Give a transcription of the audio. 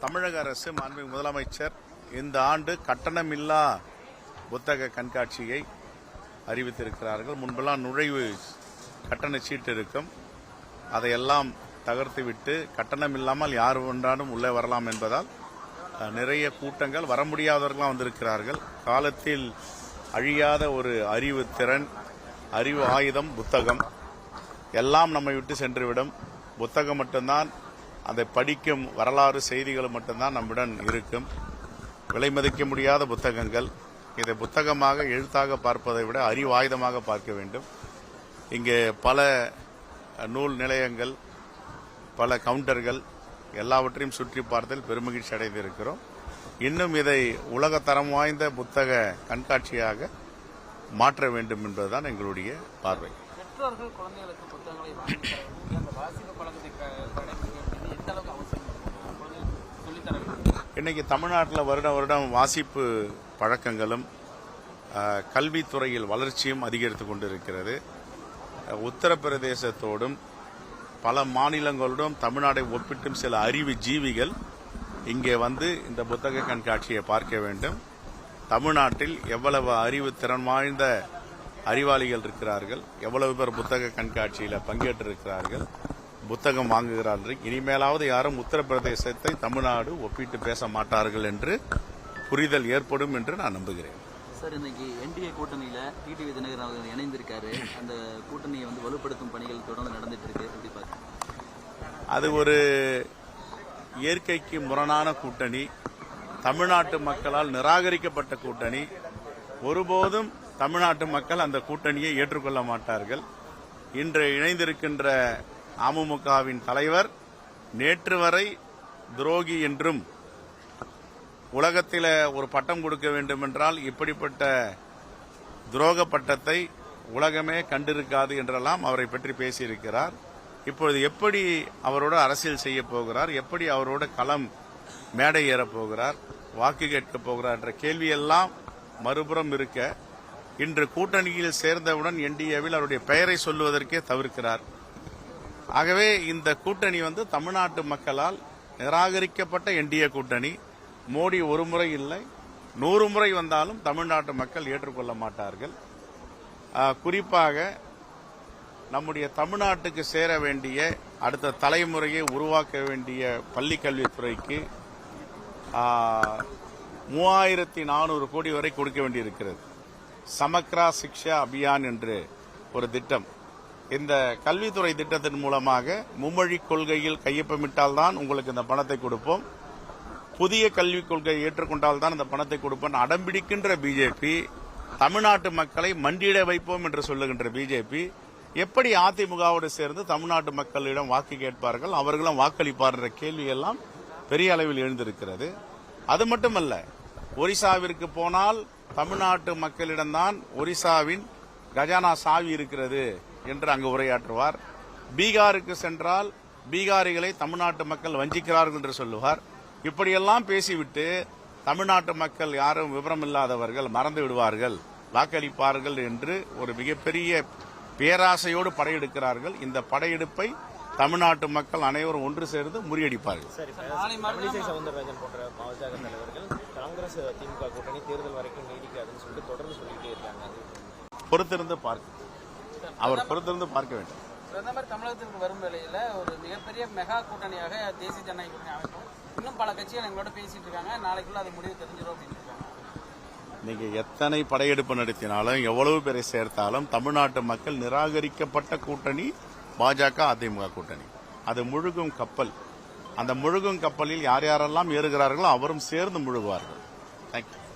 தமிழக அரசு மாண்புமிகு முதலமைச்சர் இந்த ஆண்டு கட்டணமில்லா புத்தக கண்காட்சியை அறிவித்திருக்கிறார்கள். முன்பெல்லாம் நுழைவு கட்டண சீட்டு இருக்கும், அதையெல்லாம் தகர்த்துவிட்டு கட்டணம் இல்லாமல் யார் ஒன்றாலும் உள்ளே வரலாம் என்பதால் நிறைய கூட்டங்கள், வர முடியாதவர்களாம் வந்திருக்கிறார்கள். காலத்தில் அழியாத ஒரு அறிவு திறன், அறிவு ஆயுதம் புத்தகம். எல்லாம் நம்மை விட்டு சென்றுவிடும். புத்தகம் மட்டும்தான், அதை படிக்கும் வரலாறு செய்திகள் மட்டும்தான் நம்முடன் இருக்கும். விலை மதிக்க முடியாத புத்தகங்கள். இதை புத்தகமாக எழுத்தாக பார்ப்பதை விட அறிவாயுதமாக பார்க்க வேண்டும். இங்கே பல நூல் நிலையங்கள், பல கவுண்டர்கள் எல்லாவற்றையும் சுற்றி பார்த்ததில் பெருமகிழ்ச்சி அடைந்திருக்கிறோம். இன்னும் இதை உலகத்தரம் வாய்ந்த புத்தக கண்காட்சியாக மாற்ற வேண்டும் என்பதுதான் எங்களுடைய பார்வை. பெற்றோர்கள் குழந்தைகளுக்கு புத்தகங்களை வாங்கி அந்த வாசிப்பு பழக்கத்தை எந்த அளவுக்கு அவசியம் சொல்லித்தர வேண்டும்? இன்னைக்கு தமிழ்நாட்டில் வருடம் வாசிப்பு பழக்கங்களும் கல்வித்துறையில் வளர்ச்சியும் அதிகரித்துக் கொண்டிருக்கிறது. உத்தரப்பிரதேசத்தோடும் பல மாநிலங்களோடும் தமிழ்நாடை ஒப்பிட்டும் சில அறிவு ஜீவிகள் இங்கே வந்து இந்த புத்தக கண்காட்சியை பார்க்க வேண்டும். தமிழ்நாட்டில் எவ்வளவு அறிவு திறன் வாய்ந்த அறிவாளிகள் இருக்கிறார்கள், எவ்வளவு பேர் புத்தக கண்காட்சியில் பங்கேற்றிருக்கிறார்கள், புத்தகம் வாங்குகிறார்கள். இனிமேலாவது யாரும் உத்தரப்பிரதேசத்தை தமிழ்நாடு ஒப்பிட்டு பேச மாட்டார்கள் என்று புரிதல் ஏற்படும் என்று நான் நம்புகிறேன். சார், இன்னைக்கு என்டிஏ கூட்டணியில டிடிவி தினகரன் அவர்கள் இணைந்திருக்காரு. அந்த கூட்டணியை வலுப்படுத்தும் பணிகள் தொடர்ந்து நடந்துட்டு இருக்கு. எப்படி பார்க்க? அது ஒரு இயற்கைக்கு முரணான கூட்டணி, தமிழ்நாட்டு மக்களால் நிராகரிக்கப்பட்ட கூட்டணி. ஒருபோதும் தமிழ்நாட்டு மக்கள் அந்த கூட்டணியை ஏற்றுக்கொள்ள மாட்டார்கள். இன்று இணைந்திருக்கின்ற அமமுகவின் தலைவர் நேற்று வரை துரோகி என்றும், உலகத்தில் ஒரு பட்டம் கொடுக்க வேண்டும் என்றால் இப்படிப்பட்ட துரோக பட்டத்தை உலகமே கண்டிருக்காது என்றெல்லாம் அவரை பற்றி பேசியிருக்கிறார். இப்பொழுது எப்படி அவரோட அரசியல் செய்ய போகிறார், எப்படி அவரோட களம் மேடை ஏறப் போகிறார், வாக்கு கேட்கப் போகிறார் என்ற கேள்வியெல்லாம் மறுபுறம் இருக்க, இன்று கூட்டணியில் சேர்ந்தவுடன் என்டிஏவில் அவருடைய பெயரை சொல்லுவதற்கே தவிர்க்கிறார். ஆகவே இந்த கூட்டணி தமிழ்நாட்டு மக்களால் நிராகரிக்கப்பட்ட என்டிஏ கூட்டணி. மோடி ஒரு முறை இல்லை, 100 முறை வந்தாலும் தமிழ்நாட்டு மக்கள் ஏற்றுக்கொள்ள மாட்டார்கள். குறிப்பாக நம்முடைய தமிழ்நாட்டுக்கு சேர வேண்டிய, அடுத்த தலைமுறையை உருவாக்க வேண்டிய பள்ளி கல்வித்துறைக்கு 3400 கோடி வரை கொடுக்க வேண்டியிருக்கிறது. சமக்ரா சிக்ஷா அபியான் என்று ஒரு திட்டம். இந்த கல்வித்துறை திட்டத்தின் மூலமாக மும்மொழி கொள்கையில் கையொப்பமிட்டால்தான் உங்களுக்கு இந்த பணத்தை கொடுப்போம், புதிய கல்விக் கொள்கையை ஏற்றுக்கொண்டால்தான் இந்த பணத்தை கொடுப்போம் அடம்பிடிக்கின்ற பிஜேபி, தமிழ்நாட்டு மக்களை மண்டியிட வைப்போம் என்று சொல்லுகின்ற பிஜேபி எப்படி அதிமுகவோடு சேர்ந்து தமிழ்நாட்டு மக்களிடம் வாக்கு கேட்பார்கள், அவர்களும் வாக்களிப்பார் என்ற கேள்வியெல்லாம் பெரிய அளவில் எழுந்திருக்கிறது. அது மட்டுமல்ல, ஒரிசாவிற்கு போனால் தமிழ்நாட்டு மக்களிடம்தான் ஒரிசாவின் கஜானா சாவி இருக்கிறது என்று அங்கு உரையாற்றுவார். பீகாருக்கு சென்றால் பீகாரிகளை தமிழ்நாட்டு மக்கள் வஞ்சிக்கிறார்கள் என்று சொல்லுவார். இப்படியெல்லாம் பேசிவிட்டு தமிழ்நாட்டு மக்கள் யாரும் விவரமில்லாதவர்கள், மறந்து விடுவார்கள், வாக்களிப்பார்கள் என்று ஒரு மிகப்பெரிய பேராசையோடு படையெடுக்கிறார்கள். இந்த படையெடுப்பை தமிழ்நாட்டு மக்கள் அனைவரும் ஒன்று சேர்ந்து முறியடிப்பார்கள். சவுந்தரராஜன் போன்ற பாஜக தலைவர்கள் காங்கிரஸ் திமுக கூட்டணி தேர்தல் வரைக்கும் நீடிக்காதுன்னு சொல்லிட்டு தொடர்ந்து சொல்லிட்டே இருக்காங்க. பொறுத்திருந்து அவர் பொறுத்திருந்து பார்க்க வேண்டும். பிரதமர் தமிழகத்திற்கு வரும் வேளையில ஒரு மிகப்பெரிய மெகா கூட்டணியாக தேசிய ஜனநாயக கூட்டணி அமைக்கும். இன்னும் பல கட்சிகள் எங்களோட பேசிட்டு இருக்காங்க. நாளைக்குள்ள அது முடிவு தெரிஞ்சிடும் அப்படின்னு இருக்காங்க. நீங்க எத்தனை படையெடுப்பு நடத்தினாலும், எவ்வளவு பேரை சேர்த்தாலும், தமிழ்நாட்டு மக்கள் நிராகரிக்கப்பட்ட கூட்டணி பாஜக அதிமுக கூட்டணி. அது முழுகும் கப்பல். அந்த முழுகும் கப்பலில் யார் யாரெல்லாம் ஏறுகிறார்களோ அவரும் சேர்ந்து முழுகுவார்கள். தேங்க்யூ.